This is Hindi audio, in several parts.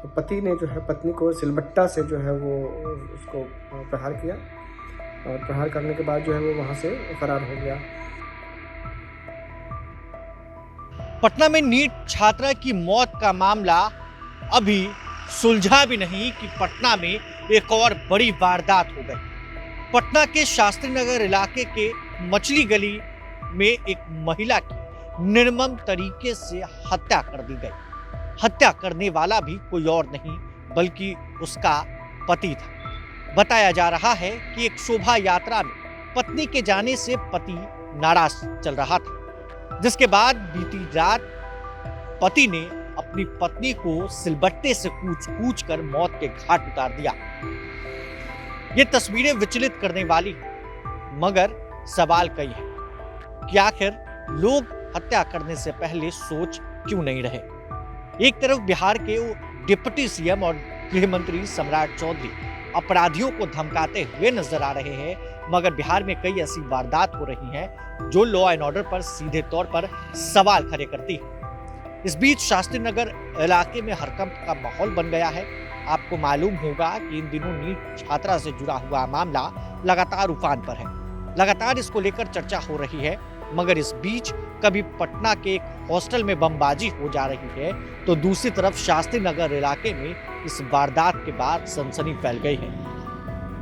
पति ने जो है पत्नी को सिलबट्टा से जो है वो उसको प्रहार किया और प्रहार करने के बाद जो है वो वहाँ से फरार हो गया। पटना में नीट छात्रा की मौत का मामला अभी सुलझा भी नहीं कि पटना में एक और बड़ी वारदात हो गई। पटना के शास्त्री नगर इलाके के मछली गली में एक महिला की निर्मम तरीके से हत्या कर दी गई। हत्या करने वाला भी कोई और नहीं बल्कि उसका पति था। बताया जा रहा है कि एक शोभा यात्रा में पत्नी के जाने से पति नाराज चल रहा था, जिसके बाद बीती रात पति ने अपनी पत्नी को सिलबट्टे से कूच कर मौत के घाट उतार दिया। ये तस्वीरें विचलित करने वाली हैं, मगर सवाल कई है कि आखिर लोग हत्या करने से पहले सोच क्यों नहीं रहे। एक तरफ बिहार के डिप्टी सीएम और गृह मंत्री सम्राट चौधरी अपराधियों को धमकाते हुए नजर आ रहे हैं, मगर बिहार में कई ऐसी वारदात हो रही हैं जो लॉ एंड ऑर्डर पर सीधे तौर पर सवाल खड़े करती है। इस बीच शास्त्री नगर इलाके में हरकंप का माहौल बन गया है। आपको मालूम होगा कि इन दिनों नीट छात्रा से जुड़ा हुआ मामला लगातार उफान पर है। लगातार इसको लेकर चर्चा हो रही है, मगर इस बीच कभी पटना के एक हॉस्टल में बमबाजी हो जा रही है तो दूसरी तरफ शास्त्री नगर इलाके में इस वारदात के बाद सनसनी फैल गई है।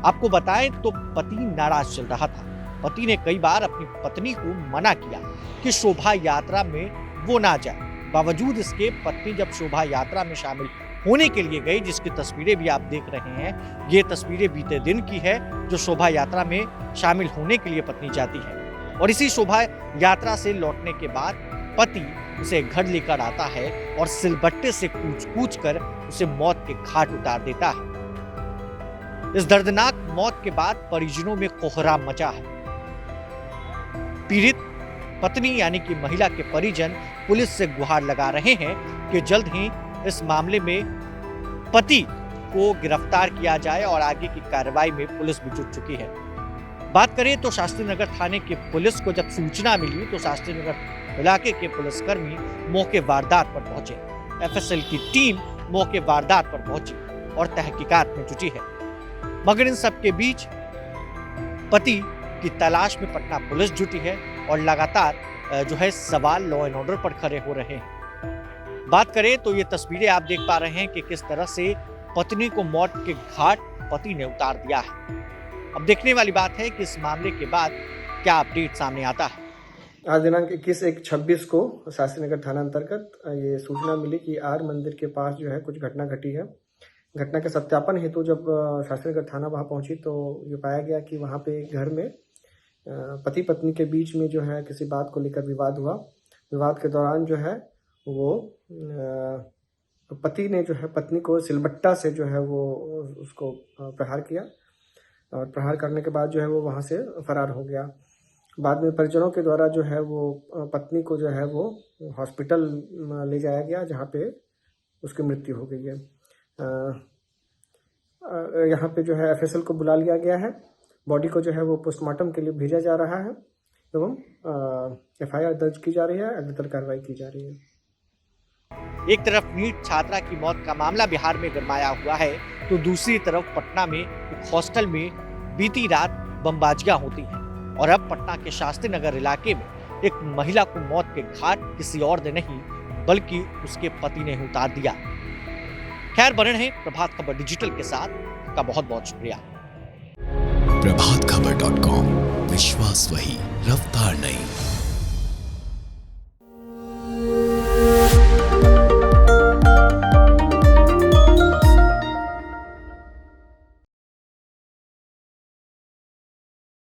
आपको बताएं तो पति नाराज चल रहा था। पति ने कई बार अपनी पत्नी को मना किया कि शोभा यात्रा में वो ना जाए। बावजूद इसके पत्नी जब शोभा यात्रा में शामिल होने के लिए गई, जिसकी तस्वीरें भी आप देख रहे हैं, ये तस्वीरें बीते दिन की है जो शोभा यात्रा में शामिल होने के लिए पत्नी जाती है। और इसी शोभा यात्रा से लौटने के बाद पति उसे घर लेकर आता है और सिलबट्टे से कूच कर उसे मौत के घाट उतार देता है। इस दर्दनाक मौत के बाद परिजनों में कोहराम मचा है। पीड़ित पत्नी यानी कि महिला के परिजन पुलिस से गुहार लगा रहे हैं कि जल्द ही इस मामले में पति को गिरफ्तार किया जाए और आगे की कार्रवाई में पुलिस भी जुट चुकी है। बात करें तो शास्त्री नगर थाने की पुलिस को जब सूचना मिली तो शास्त्री नगर इलाके के पुलिसकर्मी मौके वारदात पर पहुंचे। एफएसएल की टीम मौके वारदात पर पहुंची और तहकीकात में जुटी है। मगर इन सब के बीच पति की तलाश में पटना पुलिस जुटी है और लगातार जो है सवाल लॉ एंड ऑर्डर पर खड़े हो रहे हैं। बात करें तो ये तस्वीरें आप देख पा रहे हैं कि किस तरह से पत्नी को मौत के घाट पति ने उतार दिया है। अब देखने वाली बात है कि इस मामले के बाद क्या अपडेट सामने आता है। आज दिनांक 21/1/26 को शास्त्री नगर थाना अंतर्गत ये सूचना मिली कि आर मंदिर के पास जो है कुछ घटना घटी है। घटना के सत्यापन हेतु जब शास्त्री नगर थाना वहाँ पहुंची तो ये पाया गया कि वहाँ पे घर में पति पत्नी के बीच में जो है किसी बात को लेकर विवाद हुआ। विवाद के दौरान जो है वो पति ने जो है पत्नी को सिलबट्टा से जो है वो उसको प्रहार किया और प्रहार करने के बाद जो है वो वहाँ से फरार हो गया। बाद में परिजनों के द्वारा जो है वो पत्नी को जो है वो हॉस्पिटल ले जाया गया, जहाँ पे उसकी मृत्यु हो गई है। यहाँ पे जो है एफएसएल को बुला लिया गया है। बॉडी को जो है वो पोस्टमार्टम के लिए भेजा जा रहा है एवं एफआईआर दर्ज की जा रही है, अग्रितर कार्रवाई की जा रही है। एक तरफ नीट छात्रा की मौत का मामला बिहार में गरमाया हुआ है तो दूसरी तरफ पटना में एक हॉस्टल में बीती रात बमबाजियां होती हैं और अब पटना के शास्त्री नगर इलाके में एक महिला को मौत के घाट किसी और ने नहीं बल्कि उसके पति ने उतार दिया। खैर, बने रहे प्रभात खबर डिजिटल के साथ। का बहुत बहुत शुक्रिया। प्रभातखबर.com, विश्वास वही, रफ्तार नहीं।